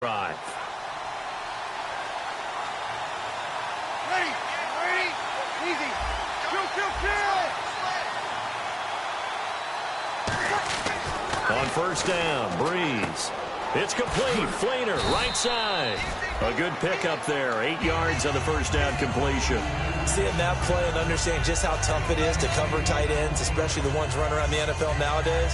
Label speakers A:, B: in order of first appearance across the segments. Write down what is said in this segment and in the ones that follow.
A: drive.
B: Ready, easy, kill.
A: On first down, Breeze. It's complete. Flainer, right side. A good pickup there. 8 yards on the first down completion.
C: Seeing that play and understanding just how tough it is to cover tight ends, especially the ones running around the NFL nowadays,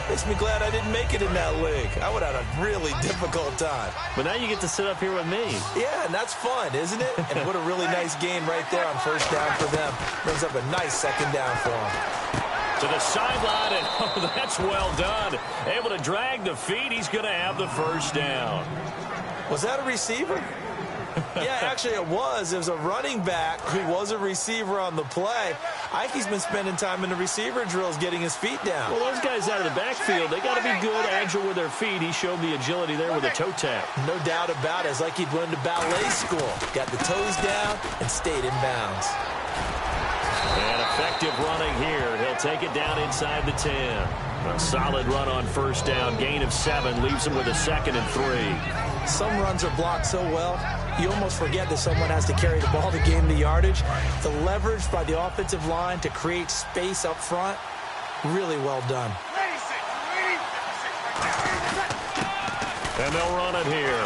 C: makes me glad I didn't make it in that league. I would have had a really difficult time.
A: But now you get to sit up here with me.
C: Yeah, and that's fun, isn't it? And what a really nice gain right there on first down for them. Brings up a nice second down for them.
A: To the sideline, and oh, that's well done. Able to drag the feet. He's going to have the first down.
C: Was that a receiver? Yeah, actually it was. It was a running back who was a receiver on the play. I think he's been spending time in the receiver drills getting his feet down.
A: Well, those guys out of the backfield, they got to be good, agile with their feet. He showed the agility there with a toe tap.
C: No doubt about it. It's like he'd went to ballet school. Got the toes down and stayed in bounds.
A: And effective running here. He'll take it down inside the 10. A solid run on first down. Gain of 7 leaves him with a 2nd and 3.
C: Some runs are blocked so well, you almost forget that someone has to carry the ball to gain the yardage. The leverage by the offensive line to create space up front, really well done.
A: And they'll run it here.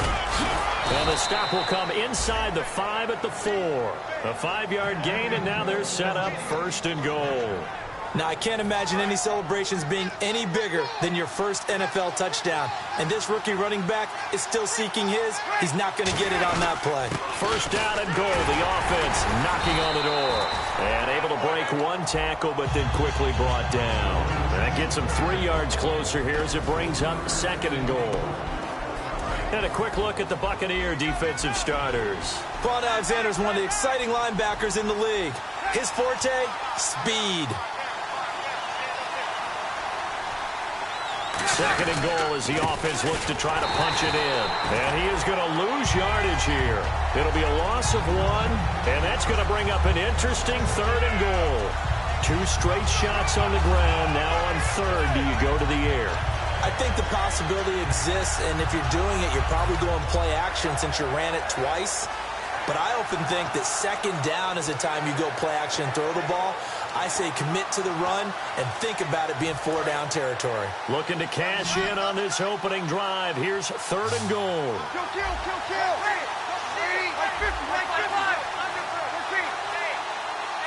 A: And the stop will come inside the 5 at the 4. A 5-yard gain, and now they're set up 1st and goal.
C: Now, I can't imagine any celebrations being any bigger than your first NFL touchdown. And this rookie running back is still seeking his. He's not going to get it on that play.
A: First down and goal. The offense knocking on the door. And able to break one tackle, but then quickly brought down. That gets him 3 yards closer here as it brings up 2nd and goal. And a quick look at the Buccaneer defensive starters.
C: Quan Alexander is one of the exciting linebackers in the league. His forte, speed.
A: 2nd and goal as the offense looks to try to punch it in. And he is going to lose yardage here. It'll be a loss of 1, and that's going to bring up an interesting 3rd and goal. 2 straight shots on the ground. Now on 3rd, do you go to the air?
C: I think the possibility exists, and if you're doing it, you're probably going play action since you ran it twice. But I often think that 2nd down is the time you go play action and throw the ball. I say commit to the run and think about it being 4-down territory.
A: Looking to cash in on this opening drive. Here's 3rd and goal.
B: Kill.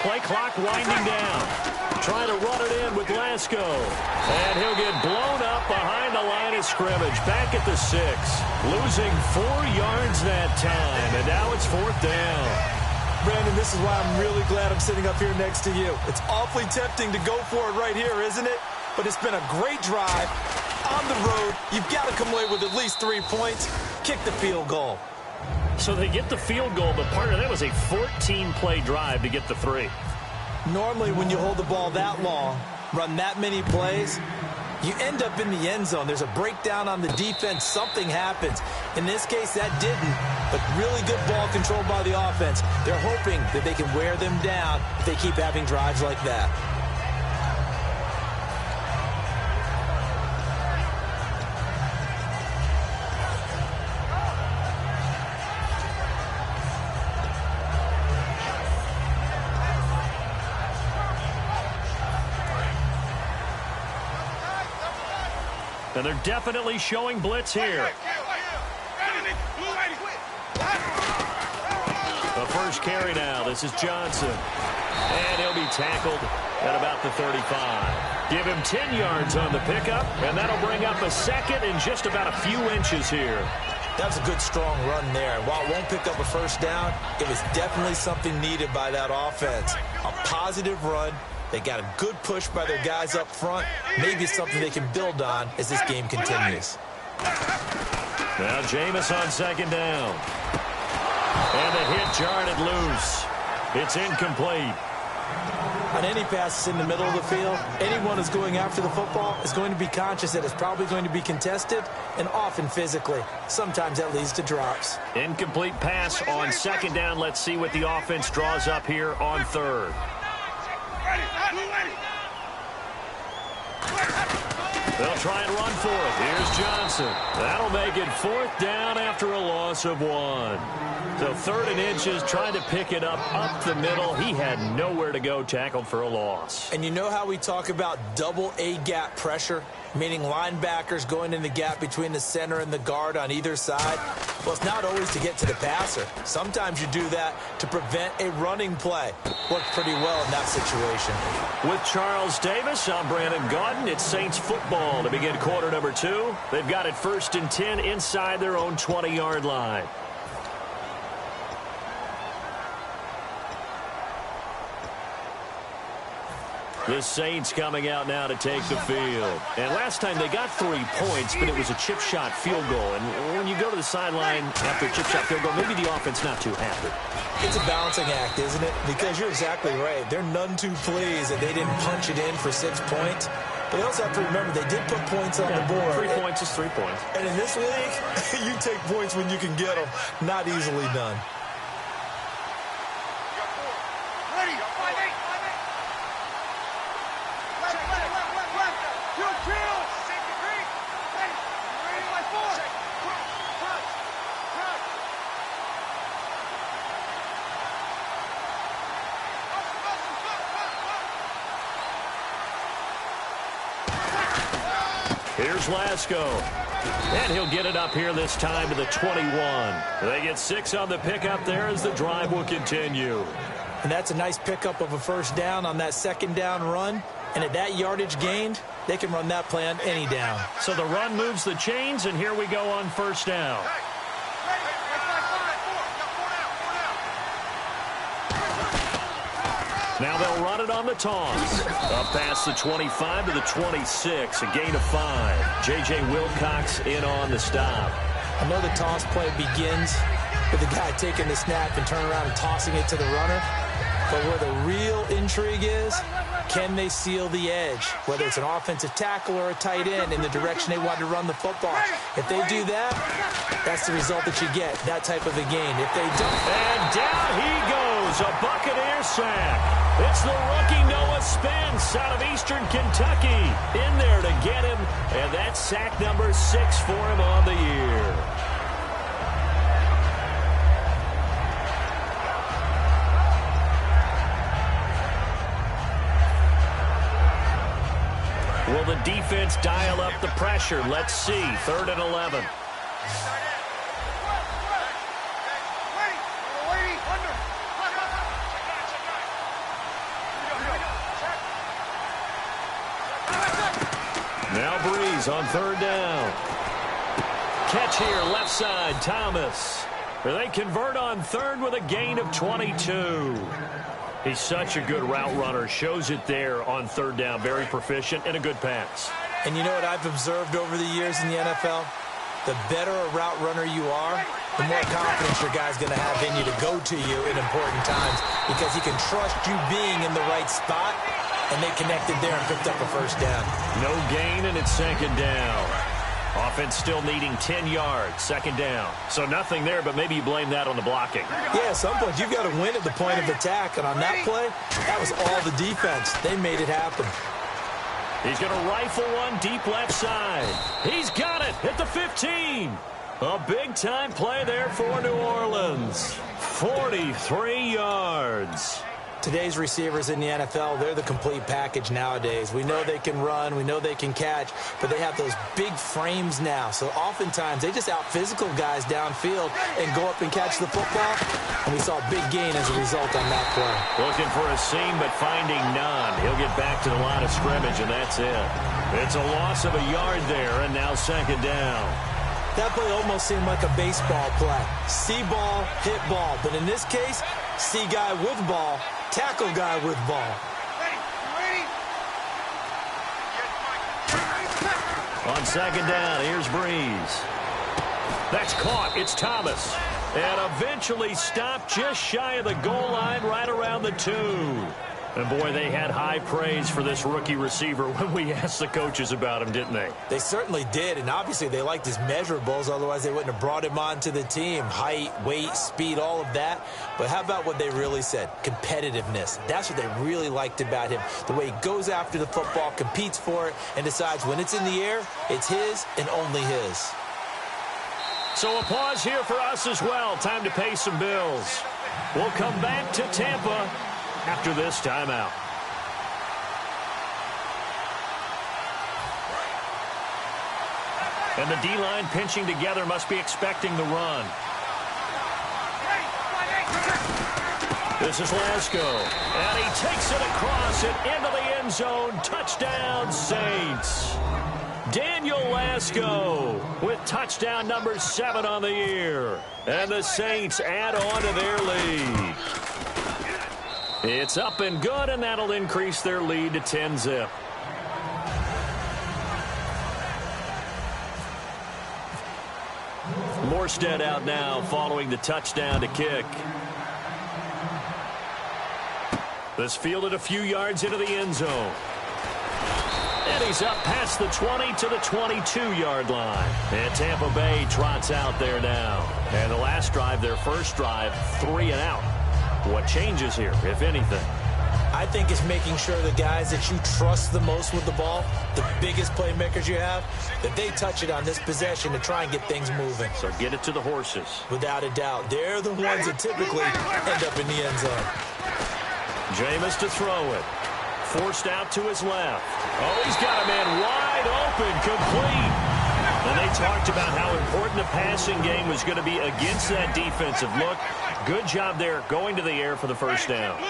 A: Play clock winding down. Trying to run it in with Lasco. And he'll get blown up behind the line of scrimmage. Back at the 6. Losing 4 yards that time. And now it's 4th down.
C: Brandon, this is why I'm really glad I'm sitting up here next to you. It's awfully tempting to go for it right here, isn't it? But it's been a great drive. On the road, you've got to come away with at least 3 points. Kick the field goal.
A: So they get the field goal, but part of that was a 14-play drive to get the 3.
C: Normally, when you hold the ball that long, run that many plays, you end up in the end zone. There's a breakdown on the defense. Something happens. In this case, that didn't, but really good ball control by the offense. They're hoping that they can wear them down if they keep having drives like that.
A: And they're definitely showing blitz here. The first carry now. This is Johnson. And he'll be tackled at about the 35. Give him 10 yards on the pickup, and that'll bring up a 2nd and just about a few inches here.
C: That was a good, strong run there. And while it won't pick up a first down, it was definitely something needed by that offense. A positive run. They got a good push by their guys up front. Maybe it's something they can build on as this game continues.
A: Now Jameis on 2nd down. And the hit jarred it loose. It's incomplete.
C: On any passes in the middle of the field, anyone who's going after the football is going to be conscious that it's probably going to be contested and often physically. Sometimes that leads to drops.
A: Incomplete pass on 2nd down. Let's see what the offense draws up here on 3rd. They'll try and run for it. Here's Johnson. That'll make it 4th down after a loss of 1. So 3rd and inches, trying to pick it up the middle. He had nowhere to go, tackled for a loss.
C: And you know how we talk about double A-gap pressure, meaning linebackers going in the gap between the center and the guard on either side? Well, it's not always to get to the passer. Sometimes you do that to prevent a running play. Worked pretty well in that situation.
A: With Charles Davis, I'm Brandon Gaudin. It's Saints football to begin quarter number 2. They've got it 1st and 10 inside their own 20-yard line. The Saints coming out now to take the field. And last time they got 3 points, but it was a chip shot field goal. And when you go to the sideline after a chip shot field goal, maybe the offense not too happy.
C: It's a balancing act, isn't it? Because you're exactly right. They're none too pleased that they didn't punch it in for 6 points. But they also have to remember they did put points on the board.
A: 3 points is 3 points.
C: And in this league, you take points when you can get them. Not easily done.
A: Here's Lasco. And he'll get it up here this time to the 21. They get 6 on the pickup there as the drive will continue.
C: And that's a nice pickup of a 1st down on that 2nd down run. And at that yardage gained, they can run that play on any down.
A: So the run moves the chains, and here we go on 1st down. Now they'll run it on the toss. Up past the 25 to the 26, a gain of 5. J.J. Wilcox in on the stop.
C: I know the toss play begins with the guy taking the snap and turning around and tossing it to the runner. But where the real intrigue is, can they seal the edge? Whether it's an offensive tackle or a tight end in the direction they want to run the football. If they do that, that's the result that you get, that type of a gain. If they don't.
A: And down he goes, a Buccaneer sack. It's the rookie Noah Spence out of Eastern Kentucky in there to get him. And that's sack number 6 for him on the year. Will the defense dial up the pressure? Let's see. 3rd and 11. Now Breeze on 3rd down. Catch here, left side, Thomas. They convert on 3rd with a gain of 22. He's such a good route runner. Shows it there on 3rd down. Very proficient and a good pass.
C: And you know what I've observed over the years in the NFL? The better a route runner you are, the more confidence your guy's going to have in you to go to you in important times because he can trust you being in the right spot, and they connected there and picked up a 1st down.
A: No gain, and it's 2nd down. Offense still needing 10 yards, 2nd down. So nothing there, but maybe you blame that on the blocking.
C: Yeah, at some point you've got to win at the point of attack, and on that play, that was all the defense. They made it happen.
A: He's going to rifle one deep left side. He's got it at the 15. A big-time play there for New Orleans. 43 yards.
C: Today's receivers in the NFL, they're the complete package nowadays. We know they can run, we know they can catch, but they have those big frames now. So oftentimes they just out-physical guys downfield and go up and catch the football. And we saw a big gain as a result on that play.
A: Looking for a seam, but finding none. He'll get back to the line of scrimmage, and that's it. It's a loss of a yard there, and now 2nd down.
C: That play almost seemed like a baseball play. See ball, hit ball. But in this case, see guy with ball, tackle guy with ball.
A: On 2nd down, here's Breeze. That's caught. It's Thomas. And eventually stopped just shy of the goal line right around the 2. And, boy, they had high praise for this rookie receiver when we asked the coaches about him, didn't they?
C: They certainly did, and obviously they liked his measurables. Otherwise, they wouldn't have brought him onto the team. Height, weight, speed, all of that. But how about what they really said? Competitiveness. That's what they really liked about him. The way he goes after the football, competes for it, and decides when it's in the air, it's his and only his.
A: So a pause here for us as well. Time to pay some bills. We'll come back to Tampa after this timeout. And the D-line pinching together, must be expecting the run. This is Lasco, and he takes it across it into the end zone. Touchdown, Saints. Daniel Lasco with touchdown number 7 on the year. And the Saints add on to their lead. It's up and good, and that'll increase their lead to 10-zip. Morstead out now following the touchdown to kick. This fielded a few yards into the end zone. And he's up past the 20 to the 22-yard line. And Tampa Bay trots out there now. And the last drive, their first drive, 3 and out. What changes here, if anything?
C: I think it's making sure the guys that you trust the most with the ball, the biggest playmakers you have, that they touch it on this possession to try and get things moving.
A: So get it to the horses.
C: Without a doubt. They're the ones that typically end up in the end zone.
A: Jameis to throw it. Forced out to his left. Oh, he's got a man wide open, complete. And they talked about how important the passing game was going to be against that defensive look. Good job there going to the air for the first down.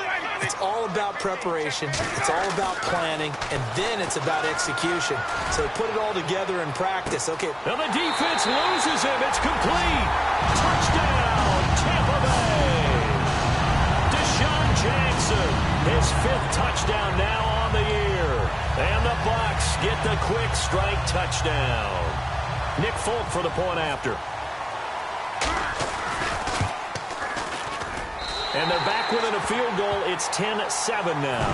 C: It's all about preparation. It's all about planning. And then it's about execution. So they put it all together in practice. Okay.
A: Now the defense loses him. It's complete. Touchdown, Tampa Bay. Deshaun Jackson, his 5th touchdown now on the year. And the Bucs get the quick strike touchdown. Nick Folk for the point after. And they're back within a field goal. It's 10-7 now.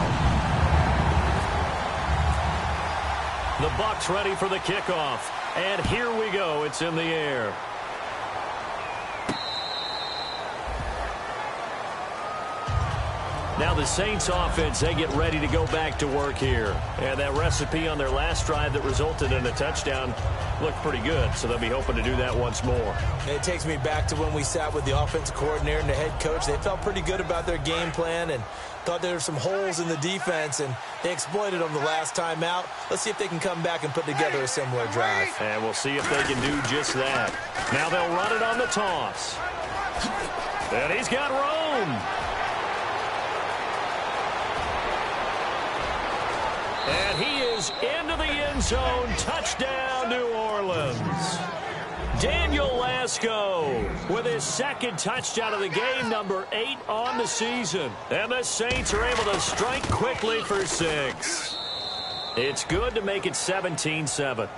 A: The Bucs ready for the kickoff. And here we go. It's in the air. Now the Saints offense, they get ready to go back to work here. And that recipe on their last drive that resulted in a touchdown looked pretty good, so they'll be hoping to do that once more.
C: And it takes me back to when we sat with the offensive coordinator and the head coach. They felt pretty good about their game plan and thought there were some holes in the defense, and they exploited them the last time out. Let's see if they can come back and put together a similar drive.
A: And we'll see if they can do just that. Now they'll run it on the toss. And he's got Rome. And he is into the end zone. Touchdown, New Orleans. Daniel Lasco with his 2nd touchdown of the game, number 8 on the season. And the Saints are able to strike quickly for 6. It's good to make it 17-7.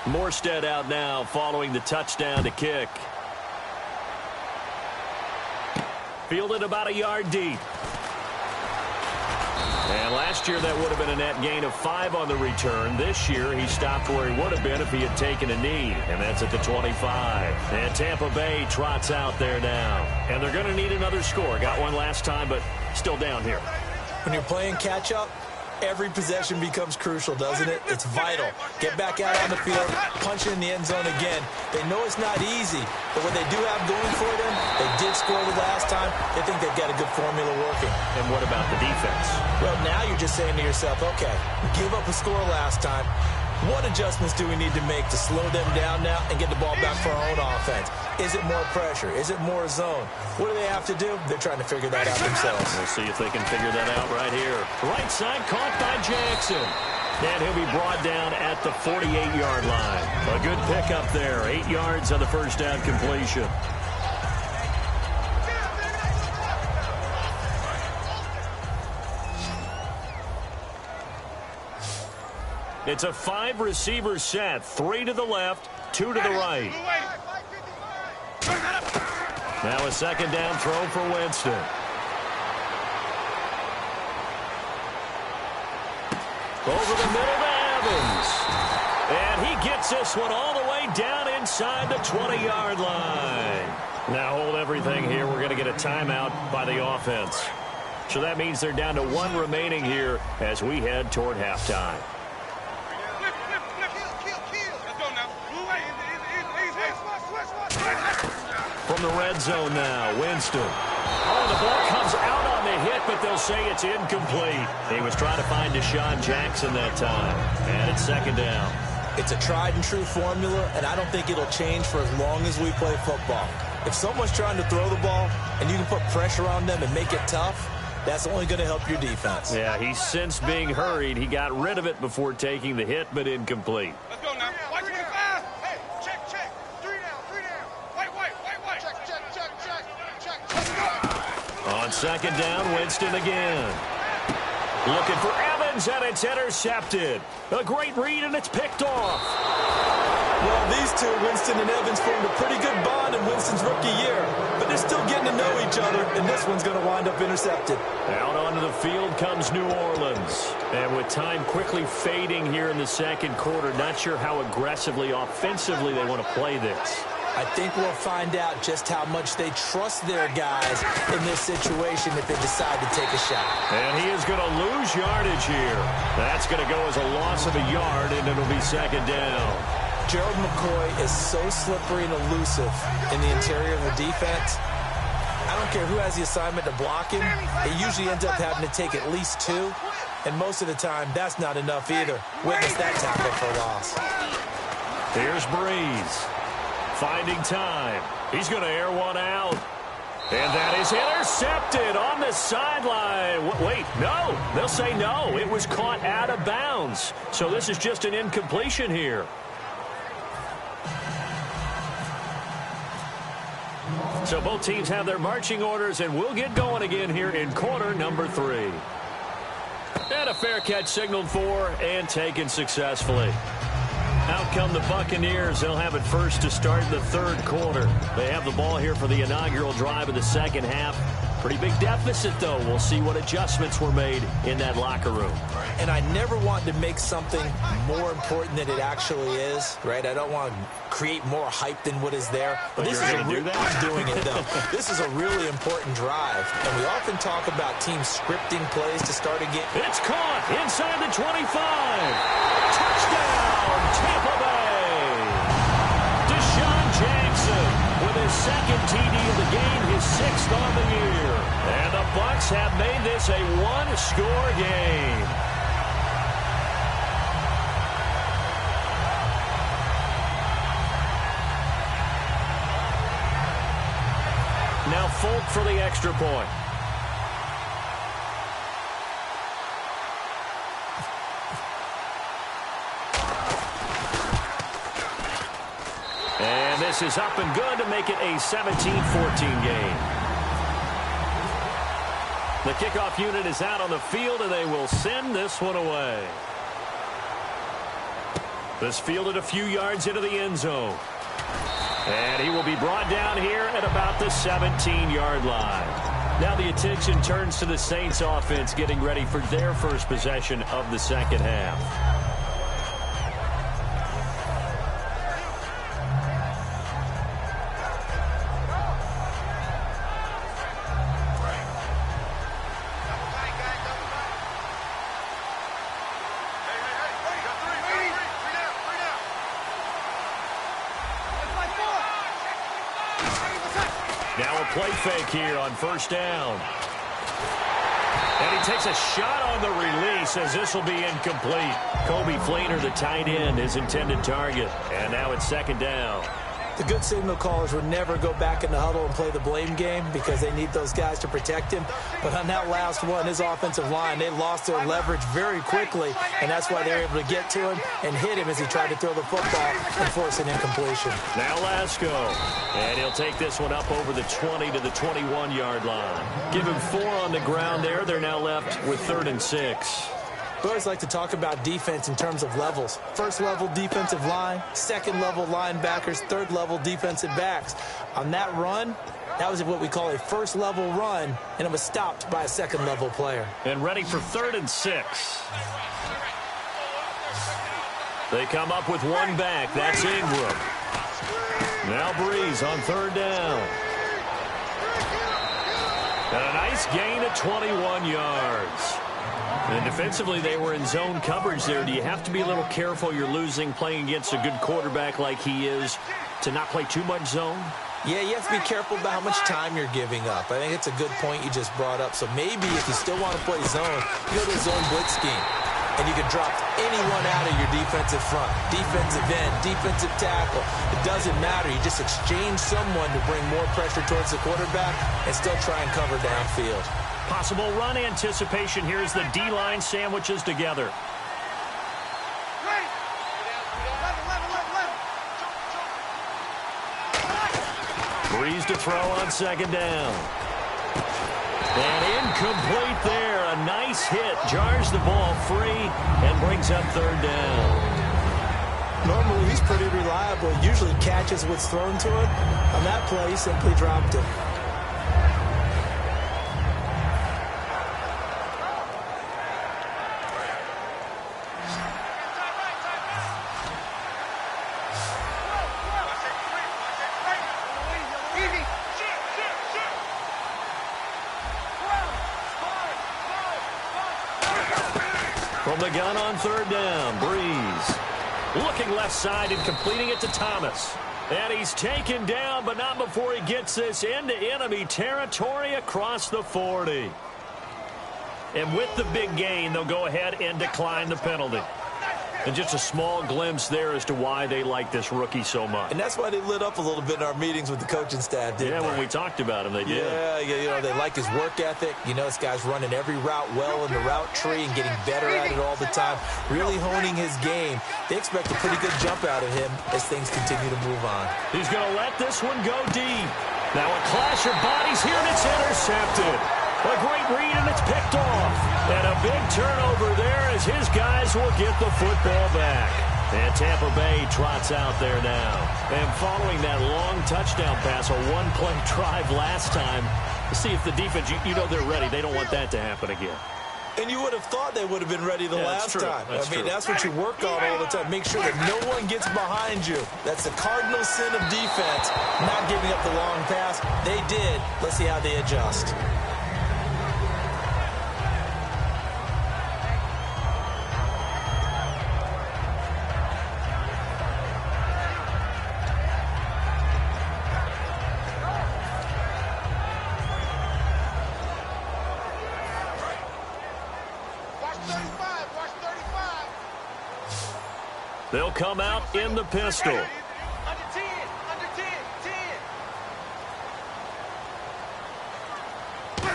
A: Morstead out now following the touchdown to kick. Fielded about a yard deep. And last year that would have been a net gain of 5 on the return. This year he stopped where he would have been if he had taken a knee. And that's at the 25. And Tampa Bay trots out there now. And they're going to need another score. Got one last time, but still down here.
C: When you're playing catch-up, every possession becomes crucial, doesn't it? It's vital. Get back out on the field, punch it in the end zone again. They know it's not easy, but what they do have going for them, they did score the last time. They think they've got a good formula working.
A: And what about the defense?
C: Well, now you're just saying to yourself, okay, give up a score last time. What adjustments do we need to make to slow them down now and get the ball back for our own offense? Is it more pressure? Is it more zone? What do they have to do? They're trying to figure that out themselves.
A: We'll see if they can figure that out right here. Right side caught by Jackson. And he'll be brought down at the 48-yard line. A good pickup there. 8 yards on the first down completion. It's a 5-receiver set. 3 to the left, 2 to the right. Now a second down throw for Winston. Over the middle to Evans. And he gets this one all the way down inside the 20-yard line. Now hold everything here. We're going to get a timeout by the offense. So that means they're down to 1 remaining here as we head toward halftime. From the red zone now, Winston. Oh, the ball comes out on the hit, but they'll say it's incomplete. He was trying to find Deshaun Jackson that time. And it's second down.
C: It's a tried-and-true formula, and I don't think it'll change for as long as we play football. If someone's trying to throw the ball and you can put pressure on them and make it tough, that's only going to help your defense.
A: Yeah, he's since being hurried. He got rid of it before taking the hit, but incomplete.
B: Let's go now. White 25. Hey, check. 3 down. White. Check.
A: On second down, Winston again. Looking for Evans, and it's intercepted. A great read, and it's picked off.
C: Well, these two, Winston and Evans, formed a pretty good bond in Winston's rookie year. But they're still getting to know each other, and this one's going to wind up intercepted.
A: Out onto the field comes New Orleans. And with time quickly fading here in the second quarter, not sure how aggressively, offensively they want to play this.
C: I think we'll find out just how much they trust their guys in this situation if they decide to take a shot.
A: And he is going to lose yardage here. That's going to go as a loss of a yard, and it'll be second down.
C: Gerald McCoy is so slippery and elusive in the interior of the defense. I don't care who has the assignment to block him. He usually ends up having to take at least 2. And most of the time, that's not enough either. Witness that tackle for loss.
A: Here's Breeze. Finding time. He's going to air one out. And that is intercepted on the sideline. Wait, no. They'll say no. It was caught out of bounds. So this is just an incompletion here. So both teams have their marching orders, and we'll get going again here in quarter number 3. And a fair catch signaled for and taken successfully. Out come the Buccaneers. They'll have it first to start the third quarter. They have the ball here for the inaugural drive of the second half. Pretty big deficit, though. We'll see what adjustments were made in that locker room.
C: And I never want to make something more important than it actually is, right? I don't want to create more hype than what is there.
A: But this is I'm
C: doing it, though. This is a really important drive. And we often talk about teams scripting plays to start a game.
A: It's caught inside the 25. Touchdown, Tampa Bay. Deshaun Jackson with his second TD of the game, his 6th on the year. And the Bucs have made this a 1-score game. Now Folk for the extra point. And this is up and good to make it a 17-14 game. The kickoff unit is out on the field, and they will send this one away. This fielded a few yards into the end zone. And he will be brought down here at about the 17-yard line. Now the attention turns to the Saints offense getting ready for their first possession of the second half. Now a play fake here on first down. And he takes a shot on the release as this will be incomplete. Kobe Fleener, the tight end, his intended target. And now it's second down.
C: The good signal callers would never go back in the huddle and play the blame game because they need those guys to protect him. But on that last one, his offensive line, they lost their leverage very quickly, and that's why they were able to get to him and hit him as he tried to throw the football and force an incompletion.
A: Now Lasco, and he'll take this one up over the 20 to the 21-yard line. Give him 4 on the ground there. They're now left with 3rd and 6.
C: We always like to talk about defense in terms of levels. First level defensive line, second level linebackers, third level defensive backs. On that run, that was what we call a first level run, and it was stopped by a second level player.
A: And ready for 3rd and 6. They come up with one back. That's Ingram. Now Breeze on 3rd down. And a nice gain of 21 yards. And defensively, they were in zone coverage there. Do you have to be a little careful you're losing playing against a good quarterback like he is to not play too much zone?
C: Yeah, you have to be careful about how much time you're giving up. I think it's a good point you just brought up. So maybe if you still want to play zone, you go to a zone blitz scheme. And you can drop anyone out of your defensive front, defensive end, defensive tackle. It doesn't matter. You just exchange someone to bring more pressure towards the quarterback and still try and cover downfield.
A: Possible run anticipation here as the D-line sandwiches together. Breeze to throw on 2nd down. And incomplete there. A nice hit. Jars the ball free and brings up 3rd down.
C: Normally, he's pretty reliable. He usually catches what's thrown to him. On that play, he simply dropped it.
A: From the gun on 3rd down, Breeze. Looking left side and completing it to Thomas. And he's taken down, but not before he gets this into enemy territory across the 40. And with the big gain, they'll go ahead and decline the penalty. And just a small glimpse there as to why they like this rookie so much.
C: And that's why they lit up a little bit in our meetings with the coaching staff, didn't they?
A: When we talked about him, they did.
C: Yeah, you know, they like his work ethic. You know, this guy's running every route well in the route tree and getting better at it all the time, really honing his game. They expect a pretty good jump out of him as things continue to move on.
A: He's going to let this one go deep. Now a clash of bodies here, and it's intercepted. A great read, and it's picked off. And a big turnover there as his guys will get the football back. And Tampa Bay trots out there now. And following that long touchdown pass, a one-play drive last time, see if the defense, you know they're ready. They don't want that to happen again.
C: And you would have thought they would have been ready the last time. That's what you work on all the time. Make sure that no one gets behind you. That's the cardinal sin of defense, not giving up the long pass. They did. Let's see how they adjust.
A: They'll come out in the pistol.
B: Under 10, under 10, 10.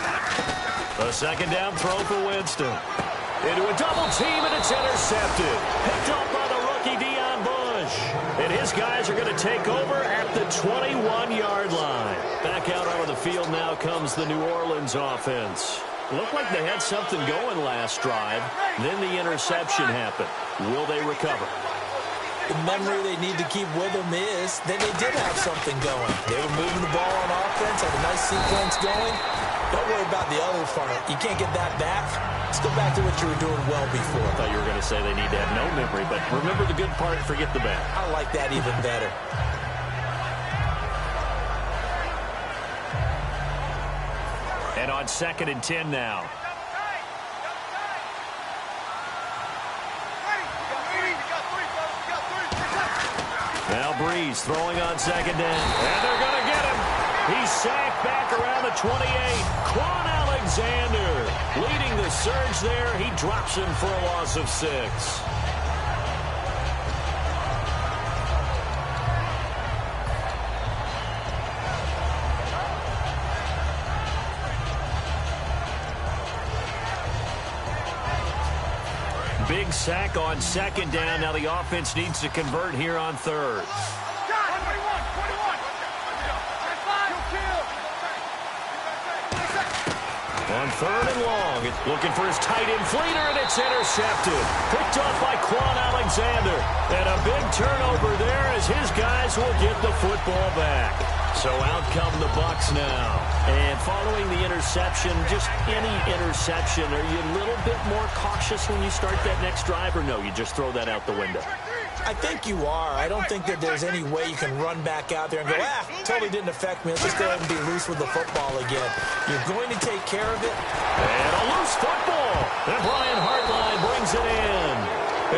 A: A 2nd down throw for Winston. Into a double team, and it's intercepted. Picked up by the rookie Deion Bush. And his guys are going to take over at the 21-yard line. Back out onto the field now comes the New Orleans offense. Looked like they had something going last drive. Then the interception happened. Will they recover?
C: The memory they need to keep with them is that they did have something going. They were moving the ball on offense, had a nice sequence going. Don't worry about the other part. You can't get that back. Let's go back to what you were doing well before.
A: I thought you were going to say they need to have no memory, but remember the good part, forget the bad.
C: I like that even better.
A: And on 2nd and 10 now. Now Breeze throwing on 2nd down. And they're going to get him. He's sacked back around the 28. Quan Alexander leading the surge there. He drops him for a loss of 6. Big sack on 2nd down. Now the offense needs to convert here on 3rd. On 3rd and long, it's looking for his tight end Fleeter, and it's intercepted. Picked off by Quan Alexander. And a big turnover there as his guys will get the football back. So out come the Bucs now. And following the interception, just any interception, are you a little bit more cautious when you start that next drive, or no, you just throw that out the window?
C: I think you are. I don't think that there's any way you can run back out there and go, totally didn't affect me. Let's just go ahead and be loose with the football again. You're going to take care of it.
A: And a loose football. And Brian Hartline brings it in.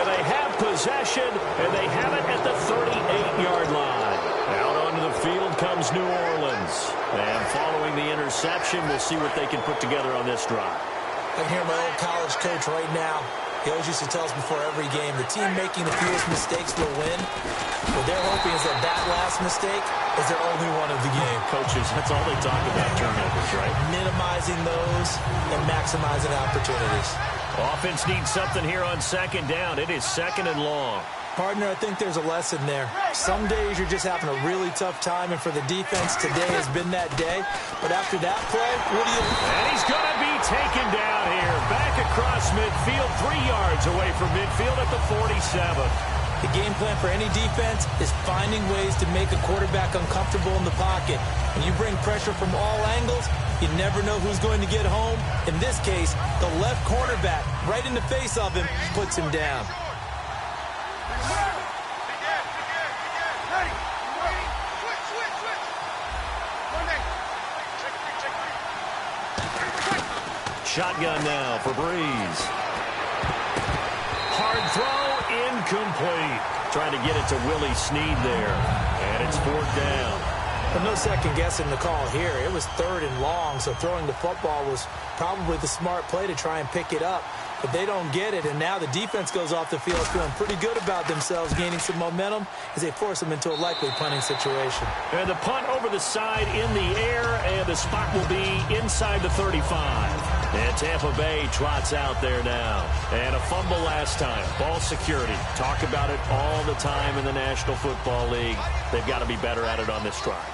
A: And they have possession, and they have it at the 38-yard line. Out onto the field comes New Orleans. And following the interception, we'll see what they can put together on this drive.
C: I can hear my old college coach right now. He always used to tell us before every game, the team making the fewest mistakes will win. What they're hoping is that last mistake is their only one of the game.
A: Coaches, that's all they talk about, turnovers, right?
C: Minimizing those and maximizing opportunities.
A: Offense needs something here on 2nd down. It is 2nd and long.
C: Partner, I think there's a lesson there. Some days you're just having a really tough time, and for the defense, today has been that day. But after that play, what do you...
A: And he's going to be taken down here. Back across midfield, 3 yards away from midfield at the 47.
C: The game plan for any defense is finding ways to make a quarterback uncomfortable in the pocket. When you bring pressure from all angles, you never know who's going to get home. In this case, the left cornerback, right in the face of him, puts him down.
A: Shotgun now for Breeze. Hard throw, incomplete. Trying to get it to Willie Snead there. And it's 4th down.
C: But no second guessing the call here. It was 3rd and long, so throwing the football was probably the smart play to try and pick it up. But they don't get it, and now the defense goes off the field feeling pretty good about themselves, gaining some momentum as they force them into a likely punting situation.
A: And the punt over the side in the air, and the spot will be inside the 35. And Tampa Bay trots out there now. And a fumble last time. Ball security. Talk about it all the time in the National Football League. They've got to be better at it on this drive.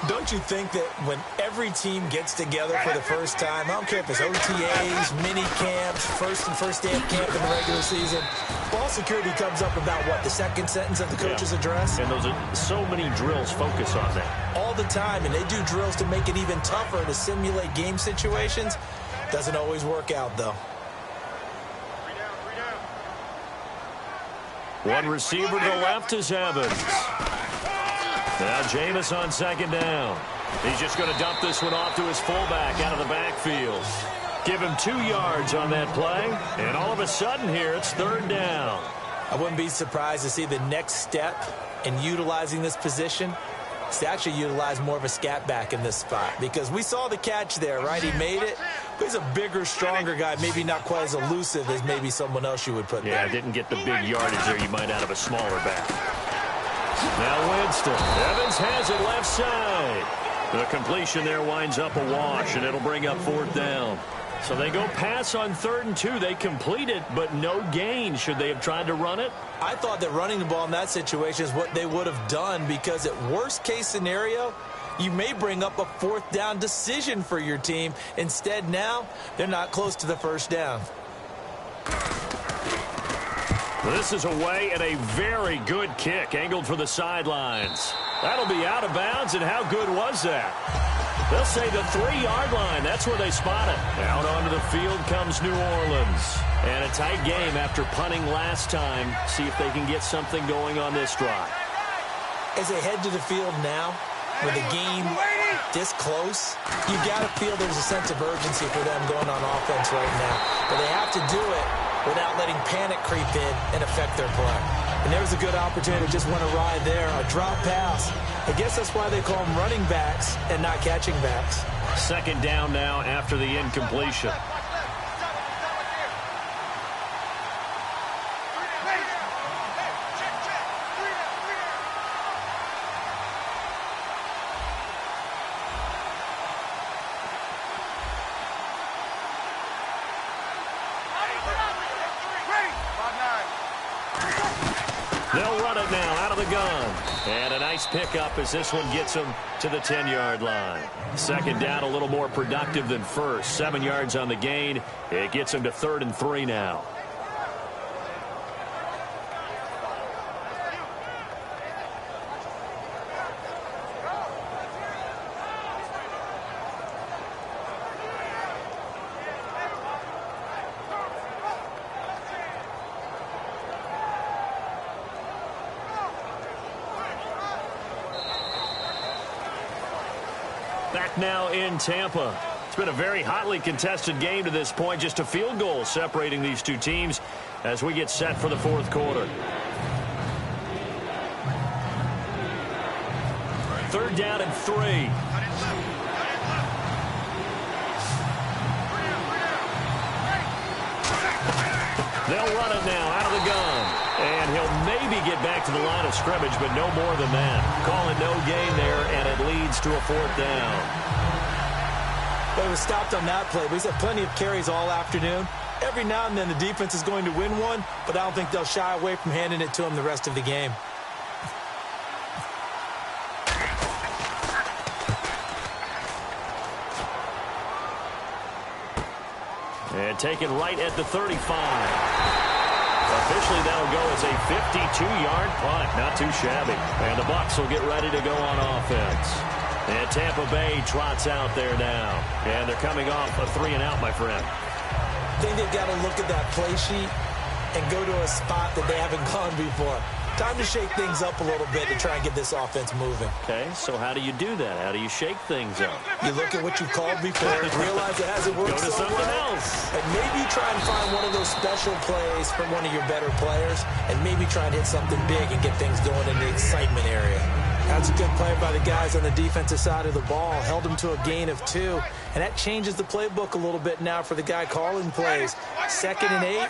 C: Don't you think that when every team gets together for the first time, I don't care if it's OTAs, mini camps, first day of camp in the regular season, ball security comes up about, what, the second sentence of the coach's address?
A: And those are so many drills focus on that.
C: All the time, and they do drills to make it even tougher to simulate game situations. Doesn't always work out, though.
A: One receiver to the left is Evans. Now Jameis on 2nd down. He's just going to dump this one off to his fullback out of the backfield. Give him 2 yards on that play. And all of a sudden here, it's 3rd down.
C: I wouldn't be surprised to see the next step in utilizing this position is to actually utilize more of a scat back in this spot. Because we saw the catch there, right? He made it. But he's a bigger, stronger guy, maybe not quite as elusive as maybe someone else you would put there.
A: Yeah, didn't get the big yardage there you might out of a smaller back. Now Winston. Evans has it left side. The completion there winds up a wash, and it'll bring up 4th down. So they go pass on 3rd and 2. They complete it, but no gain. Should they have tried to run it?
C: I thought that running the ball in that situation is what they would have done, because at worst case scenario, you may bring up a 4th down decision for your team. Instead, now, they're not close to the 1st down.
A: This is away, and a very good kick angled for the sidelines. That'll be out of bounds, and how good was that? They'll say the 3-yard line. That's where they spot it. Out onto the field comes New Orleans. And a tight game after punting last time. See if they can get something going on this drive.
C: As they head to the field now, with the game this close, you got to feel there's a sense of urgency for them going on offense right now. But they have to do it without letting panic creep in and affect their play. And there was a good opportunity, just went awry there, a drop pass. I guess that's why they call them running backs and not catching backs.
A: 2nd down now after the incompletion. the gun. And a nice pickup as this one gets him to the 10-yard line. Second down, a little more productive than first. 7 yards on the gain. It gets him to 3rd and 3 now. Back now in Tampa. It's been a very hotly contested game to this point. Just a field goal separating these two teams as we get set for the 4th quarter. 3rd down and 3. They'll run it now out of the gun. And he'll maybe get back to the line of scrimmage, but no more than that. Calling no gain there, and it leads to a 4th down.
C: But he was stopped on that play. But he's had plenty of carries all afternoon. Every now and then the defense is going to win one, but I don't think they'll shy away from handing it to him the rest of the game.
A: And taken right at the 35. Officially, that'll go as a 52-yard punt. Not too shabby. And the Bucs will get ready to go on offense. And Tampa Bay trots out there now. And they're coming off a 3-and-out, my friend.
C: I think they've got to look at that play sheet and go to a spot that they haven't gone before. Time to shake things up a little bit to try and get this offense moving.
A: Okay, so how do you do that? How do you shake things up?
C: You look at what you called before and realize it hasn't worked
A: so
C: well.
A: Else.
C: And maybe try and find one of those special plays from one of your better players and maybe try and hit something big and get things going in the excitement area. That's a good play by the guys on the defensive side of the ball. Held them to a gain of 2. And that changes the playbook a little bit now for the guy calling plays. 2nd and 8.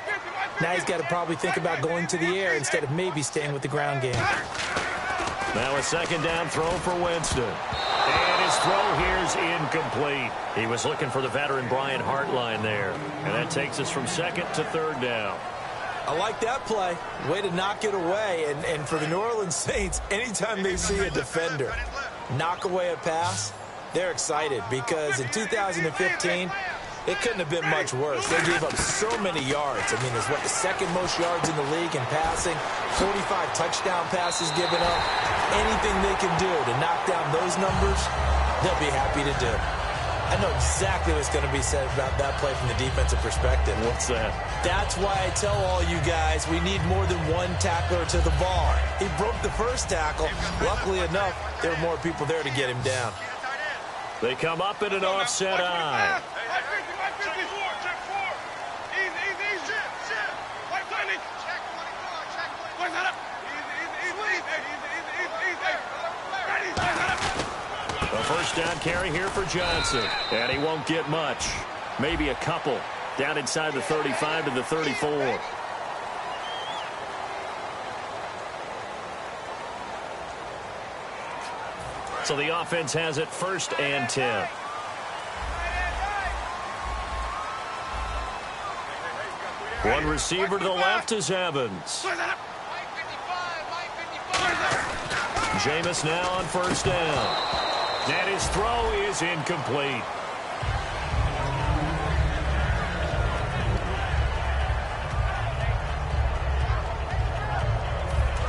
C: Now he's got to probably think about going to the air instead of maybe staying with the ground game.
A: Now a 2nd down throw for Winston. And his throw here is incomplete. He was looking for the veteran Brian Hartline there. And that takes us from 2nd to 3rd down.
C: I like that play. Way to knock it away. And for the New Orleans Saints, anytime they see a defender knock away a pass, they're excited because in 2015, it couldn't have been much worse. They gave up so many yards. I mean, it's the 2nd most yards in the league in passing, 45 touchdown passes given up. Anything they can do to knock down those numbers, they'll be happy to do. I know exactly what's going to be said about that play from the defensive perspective.
A: What's that?
C: That's why I tell all you guys we need more than one tackler to the ball. He broke the first tackle. Luckily enough, there were more people there to get him down.
A: They come up in an offset eye. A first down carry here for Johnson. And he won't get much. Maybe a couple. Down inside the 35 to the 34. So the offense has it 1st and 10. One receiver to the left is Evans. Jameis now on 1st down. And his throw is incomplete.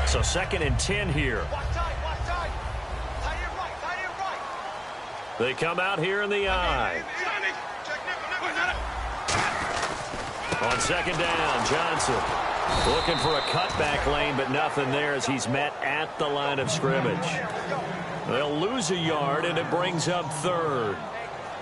A: So 2nd and 10 here. They come out here in the eye. On 2nd down, Johnson looking for a cutback lane, but nothing there as he's met at the line of scrimmage. They'll lose a yard, and it brings up 3rd.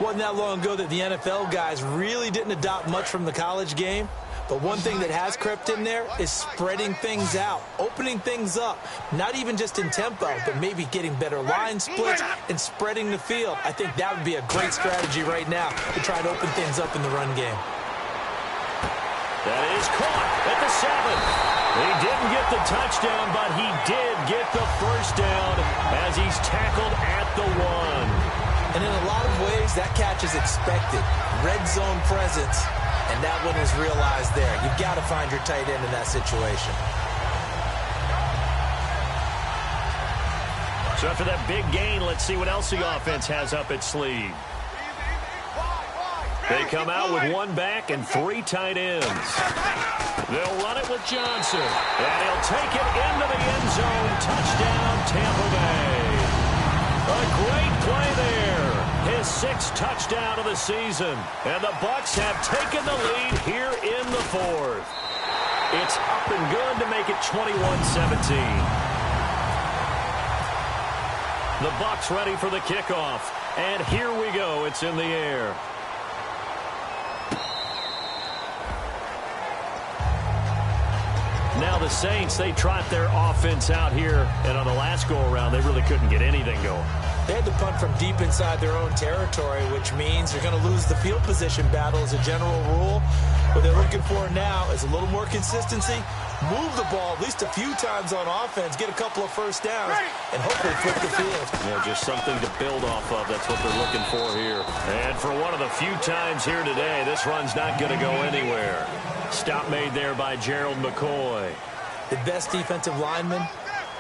C: Wasn't that long ago that the NFL guys really didn't adopt much from the college game. But one thing that has crept in there is spreading things out, opening things up, not even just in tempo, but maybe getting better line splits and spreading the field. I think that would be a great strategy right now to try and open things up in the run game.
A: That is caught at the 7. He didn't get the touchdown, but he did get the first down as he's tackled at the 1.
C: And in a lot of ways, that catch is expected. Red zone presence, and that one was realized there. You've got to find your tight end in that situation.
A: So after that big gain, let's see what else the offense has up its sleeve. They come out with one back and 3 tight ends. They'll run it with Johnson. And he'll take it into the end zone. Touchdown, Tampa Bay. A great play there. His 6th touchdown of the season. And the Bucs have taken the lead here in the 4th. It's up and good to make it 21-17. The Bucs ready for the kickoff. And here we go. It's in the air. Now the Saints, they trot their offense out here, and on the last go-around, they really couldn't get anything going.
C: They had to punt from deep inside their own territory, which means you're going to lose the field position battle as a general rule. What they're looking for now is a little more consistency, move the ball at least a few times on offense, get a couple of first downs, and hopefully flip the field.
A: Yeah, just something to build off of. That's what they're looking for here. And for one of the few times here today, this run's not going to go anywhere. Stop made there by Gerald McCoy.
C: The best defensive linemen,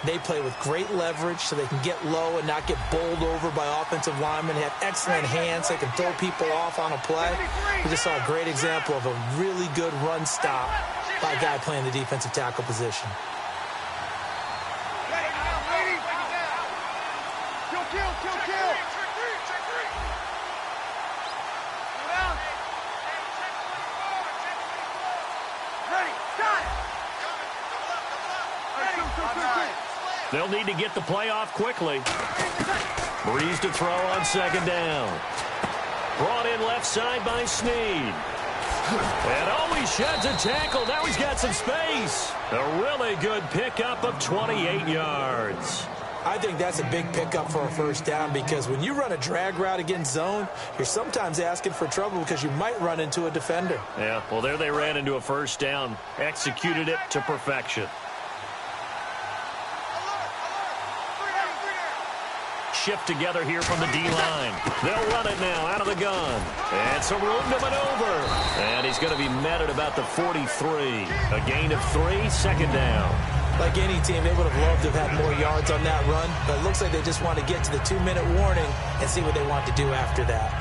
C: they play with great leverage so they can get low and not get bowled over by offensive linemen. They have excellent hands. They can throw people off on a play. We just saw a great example of a really good run stop by a guy playing the defensive tackle position.
B: Kill.
A: They'll need to get the play off quickly. Breeze to throw on 2nd down. Brought in left side by Snead. And he sheds a tackle. Now he's got some space. A really good pickup of 28 yards.
C: I think that's a big pickup for a first down because when you run a drag route against zone, you're sometimes asking for trouble because you might run into a defender.
A: Yeah, well, there they ran into a first down. Executed it to perfection. Shift together here from the D-line. They'll run it now out of the gun. And some room to maneuver. And he's going to be met at about the 43. A gain of 3, 2nd down.
C: Like any team, they would have loved to have had more yards on that run, but it looks like they just want to get to the 2-minute warning and see what they want to do after that.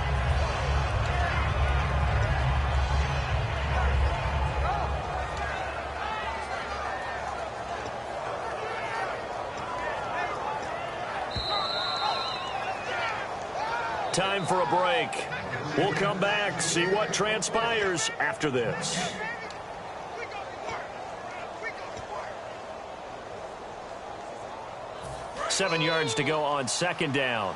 A: Time for a break. We'll come back, see what transpires after this. Seven yards to go on 2nd down.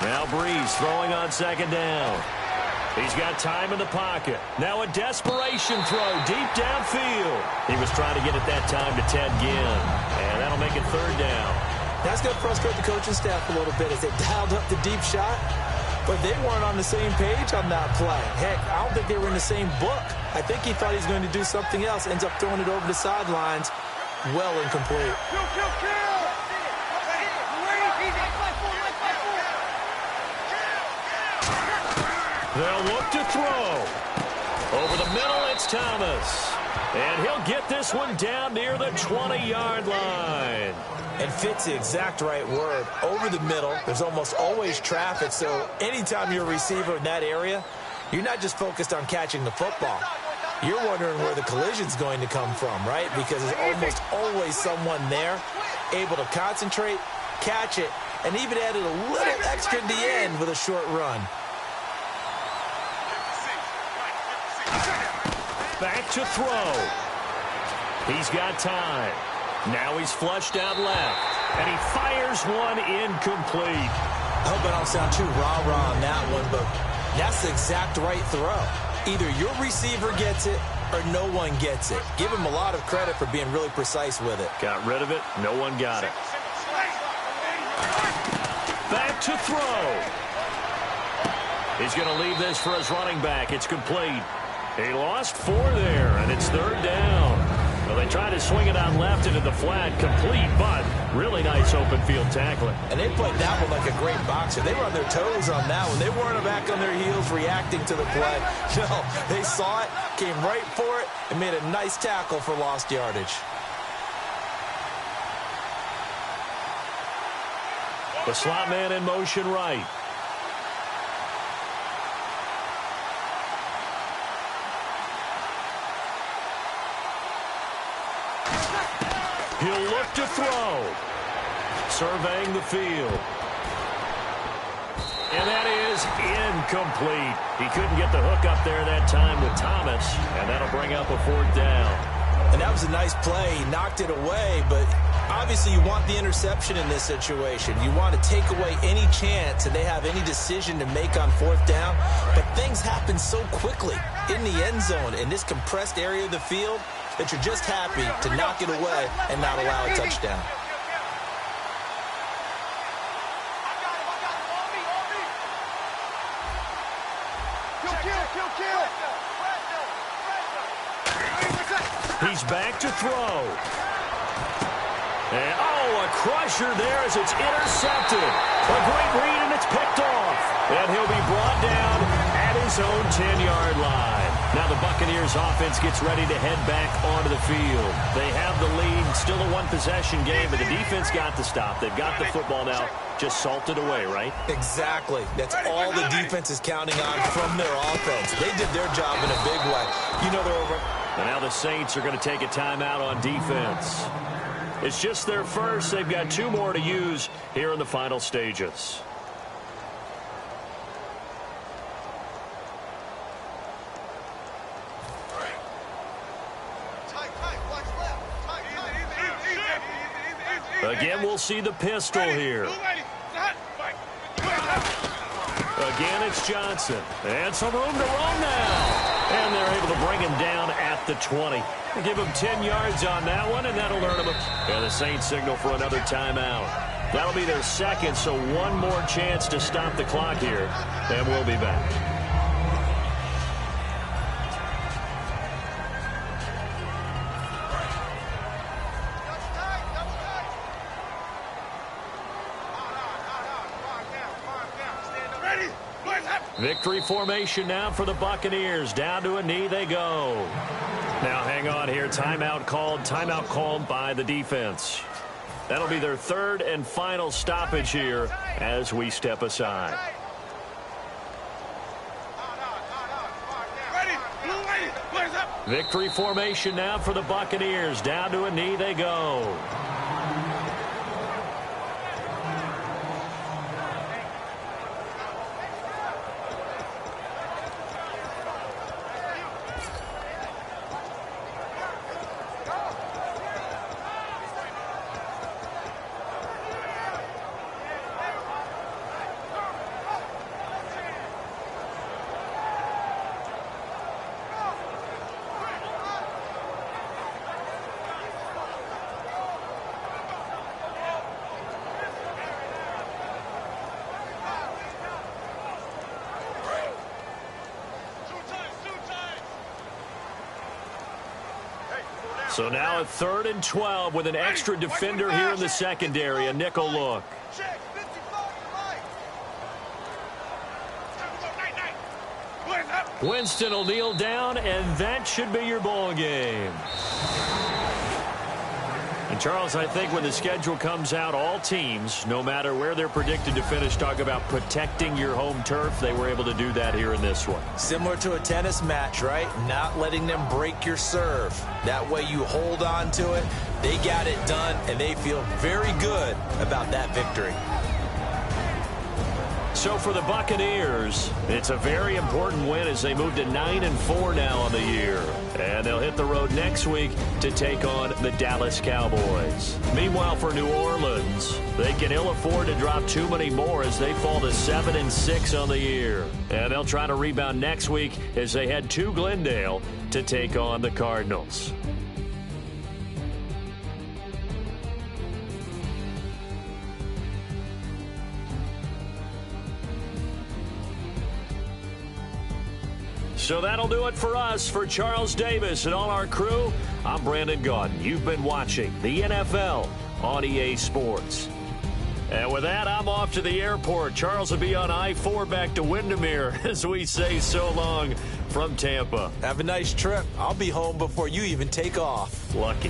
A: Now Breeze throwing on 2nd down. He's got time in the pocket. Now a desperation throw deep downfield. He was trying to get it that time to Ted Ginn. And that'll make it 3rd down.
C: That's going to frustrate the coaching staff a little bit as they dialed up the deep shot. But they weren't on the same page on that play. Heck, I don't think they were in the same book. I think he thought he was going to do something else. Ends up throwing it over the sidelines. Well incomplete.
A: They'll look to throw. Over the middle, it's Thomas. And he'll get this one down near the 20-yard line.
C: And fits the exact right word. Over the middle, there's almost always traffic, so anytime you're a receiver in that area, you're not just focused on catching the football. You're wondering where the collision's going to come from, right? Because there's almost always someone there able to concentrate, catch it, and even added a little extra at the end with a short run.
A: Back to throw. He's got time. Now he's flushed out left. And he fires one incomplete.
C: I hope I don't sound too rah-rah on that one, but that's the exact right throw. Either your receiver gets it or no one gets it. Give him a lot of credit for being really precise with it.
A: Got rid of it. No one got it. Back to throw. He's going to leave this for his running back. It's complete. He lost 4 there, and it's 3rd down. Well, they Trying to swing it on left into the flat, complete, but really nice open field tackling.
C: And they played that one like a great boxer. They were on their toes on that one. They weren't back on their heels reacting to the play. No, they saw it, came right for it, and made a nice tackle for lost yardage.
A: The slot man in motion right. He'll look to throw. Surveying the field. And that is incomplete. He couldn't get the hook up there that time with Thomas, and that'll bring up a 4th down.
C: And that was a nice play. He knocked it away, but obviously you want the interception in this situation. You want to take away any chance that they have any decision to make on 4th down, but things happen so quickly in the end zone in this compressed area of the field that you're just happy to knock it away and not allow a touchdown.
A: He's back to throw. And, oh, a crusher there as it's intercepted. A great read, and it's picked off. And he'll be brought down at his own 10-yard line. Now the Buccaneers offense gets ready to head back onto the field. They have the lead, still a one-possession game, but the defense got the stop. They've got the football now, just salted away, right?
C: Exactly. That's all the defense is counting on from their offense. They did their job in a big way. You know they're over.
A: And now the Saints are going to take a timeout on defense. It's just their first. They've got 2 more to use here in the final stages. Again, we'll see the pistol here. Again, it's Johnson. And some room to run now. And they're able to bring him down at the 20. They give him 10 yards on that one, and that'll earn him and the Saints signal for another timeout. That'll be their second, so one more chance to stop the clock here, and we'll be back. Victory formation now for the Buccaneers. Down to a knee they go. Now hang on here. Timeout called by the defense. That'll be their 3rd and final stoppage here as we step aside. Victory formation now for the Buccaneers. Down to a knee they go. So now a 3rd and 12 with an extra defender here in the secondary, a nickel look. Winston will kneel down, and that should be your ball game. And, Charles, I think when the schedule comes out, all teams, no matter where they're predicted to finish, talk about protecting your home turf. They were able to do that here in this one.
C: Similar to a tennis match, right? Not letting them break your serve. That way you hold on to it. They got it done, and they feel very good about that victory.
A: So for the Buccaneers, it's a very important win as they move to 9-4 now on the year. And they'll hit the road next week to take on the Dallas Cowboys. Meanwhile, for New Orleans, they can ill afford to drop too many more as they fall to 7-6 on the year. And they'll try to rebound next week as they head to Glendale to take on the Cardinals. So that'll do it for us. For Charles Davis and all our crew, I'm Brandon Gaudin. You've been watching the NFL on EA Sports. And with that, I'm off to the airport. Charles will be on I-4 back to Windermere as we say so long from Tampa.
C: Have a nice trip. I'll be home before you even take off.
A: Lucky.